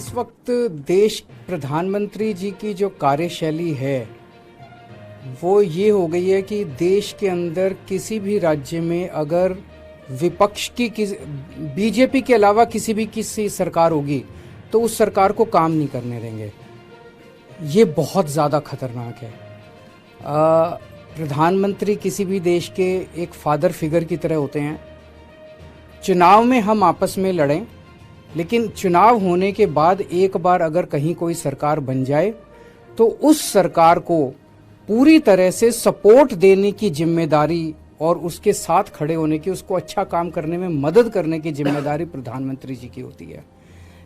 इस वक्त देश प्रधानमंत्री जी की जो कार्यशैली है वो ये हो गई है कि देश के अंदर किसी भी राज्य में अगर विपक्ष की बीजेपी के अलावा किसी सरकार होगी तो उस सरकार को काम नहीं करने देंगे। ये बहुत ज़्यादा खतरनाक है। प्रधानमंत्री किसी भी देश के एक फादर फिगर की तरह होते हैं। चुनाव में हम आपस में लड़ें, लेकिन चुनाव होने के बाद एक बार अगर कहीं कोई सरकार बन जाए तो उस सरकार को पूरी तरह से सपोर्ट देने की जिम्मेदारी और उसके साथ खड़े होने की, उसको अच्छा काम करने में मदद करने की जिम्मेदारी प्रधानमंत्री जी की होती है।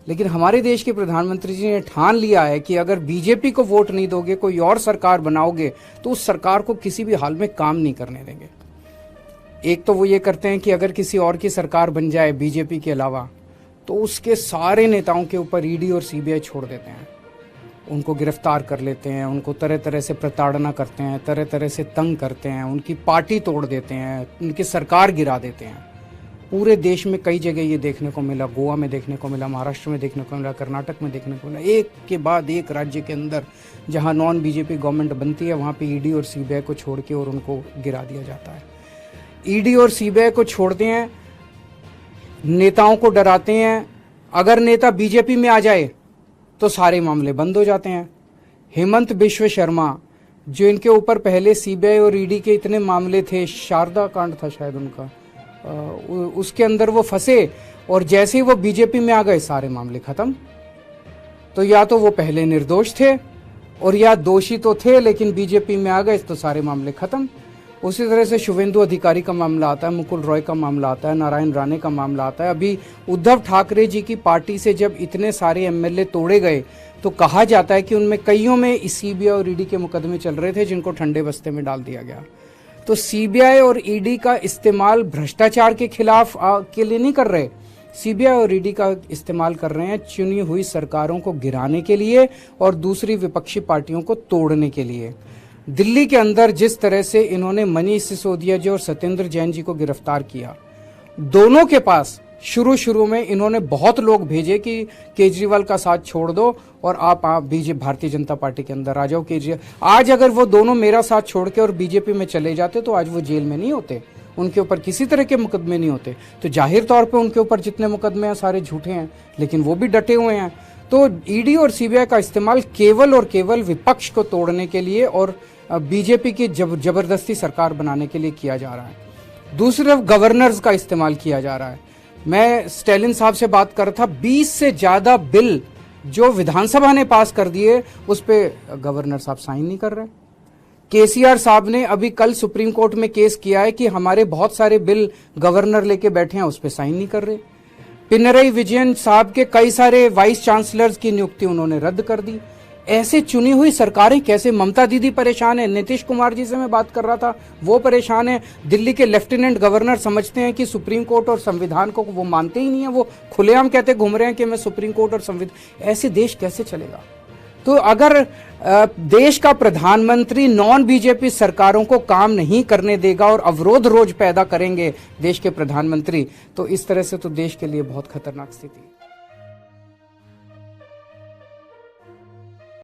लेकिन हमारे देश के प्रधानमंत्री जी ने ठान लिया है कि अगर बीजेपी को वोट नहीं दोगे, कोई और सरकार बनाओगे तो उस सरकार को किसी भी हाल में काम नहीं करने देंगे। एक तो वो ये करते हैं कि अगर किसी और की सरकार बन जाए बीजेपी के अलावा तो उसके सारे नेताओं के ऊपर ईडी और सीबीआई छोड़ देते हैं, उनको गिरफ्तार कर लेते हैं, उनको तरह तरह से प्रताड़ना करते हैं, तरह तरह से तंग करते हैं, उनकी पार्टी तोड़ देते हैं, उनकी सरकार गिरा देते हैं। पूरे देश में कई जगह ये देखने को मिला, गोवा में देखने को मिला, महाराष्ट्र में देखने को मिला, कर्नाटक में देखने को मिला। एक के बाद एक राज्य के अंदर जहाँ नॉन बीजेपी गवर्नमेंट बनती है वहाँ पे ईडी और सीबीआई को छोड़ के और उनको गिरा दिया जाता है। ईडी और सीबीआई को छोड़ते हैं, नेताओं को डराते हैं। अगर नेता बीजेपी में आ जाए तो सारे मामले बंद हो जाते हैं। हेमंत बिश्व शर्मा, जो इनके ऊपर पहले सीबीआई और ईडी के इतने मामले थे, शारदा कांड था शायद उनका, उसके अंदर वो फंसे और जैसे ही वो बीजेपी में आ गए सारे मामले खत्म। तो या तो वो पहले निर्दोष थे और या दोषी तो थे लेकिन बीजेपी में आ गए तो सारे मामले खत्म। उसी तरह से शुभेंदु अधिकारी का मामला आता है, मुकुल रॉय का मामला आता है, नारायण राणे का मामला आता है। अभी उद्धव ठाकरे जी की पार्टी से जब इतने सारे एमएलए तोड़े गए तो कहा जाता है कि उनमें कईयों में सीबीआई और ईडी के मुकदमे चल रहे थे जिनको ठंडे बस्ते में डाल दिया गया। तो सीबीआई और ईडी का इस्तेमाल भ्रष्टाचार के खिलाफ के लिए नहीं कर रहे, सीबीआई और ईडी का इस्तेमाल कर रहे हैं चुनी हुई सरकारों को गिराने के लिए और दूसरी विपक्षी पार्टियों को तोड़ने के लिए। दिल्ली के अंदर जिस तरह से इन्होंने मनीष सिसोदिया जी और सत्येंद्र जैन जी को गिरफ्तार किया, दोनों के पास शुरू में इन्होंने बहुत लोग भेजे कि केजरीवाल का साथ छोड़ दो और आप बीजेपी भारतीय जनता पार्टी के अंदर आ जाओ। केजरीवाल आज अगर वो दोनों मेरा साथ छोड़ के और बीजेपी में चले जाते तो आज वो जेल में नहीं होते, उनके ऊपर किसी तरह के मुकदमे नहीं होते। तो जाहिर तौर पे उनके ऊपर जितने मुकदमे हैं सारे झूठे हैं, लेकिन वो भी डटे हुए हैं। तो ईडी और सीबीआई का इस्तेमाल केवल और केवल विपक्ष को तोड़ने के लिए और बीजेपी की जबरदस्ती सरकार बनाने के लिए किया जा रहा है। दूसरी तरफ गवर्नर्स का इस्तेमाल किया जा रहा है। मैं स्टैलिन साहब से बात कर रहा था, 20 से ज्यादा बिल जो विधानसभा ने पास कर दिए उस पे गवर्नर साहब साइन नहीं कर रहे। केसीआर साहब ने अभी कल सुप्रीम कोर्ट में केस किया है कि हमारे बहुत सारे बिल गवर्नर लेके बैठे हैं, उस पे साइन नहीं कर रहे। पिनरई विजयन साहब के कई सारे वाइस चांसलर्स की नियुक्ति उन्होंने रद्द कर दी। ऐसे चुनी हुई सरकारें कैसे? ममता दीदी परेशान है, नीतीश कुमार जी से मैं बात कर रहा था, वो परेशान है। दिल्ली के लेफ्टिनेंट गवर्नर समझते हैं कि सुप्रीम कोर्ट और संविधान को वो मानते ही नहीं है, वो खुलेआम कहते घूम रहे हैं कि मैं सुप्रीम कोर्ट और संविधान। ऐसे देश कैसे चलेगा? तो अगर देश का प्रधानमंत्री नॉन बीजेपी सरकारों को काम नहीं करने देगा और अवरोध रोज पैदा करेंगे देश के प्रधानमंत्री, तो इस तरह से तो देश के लिए बहुत खतरनाक स्थिति है।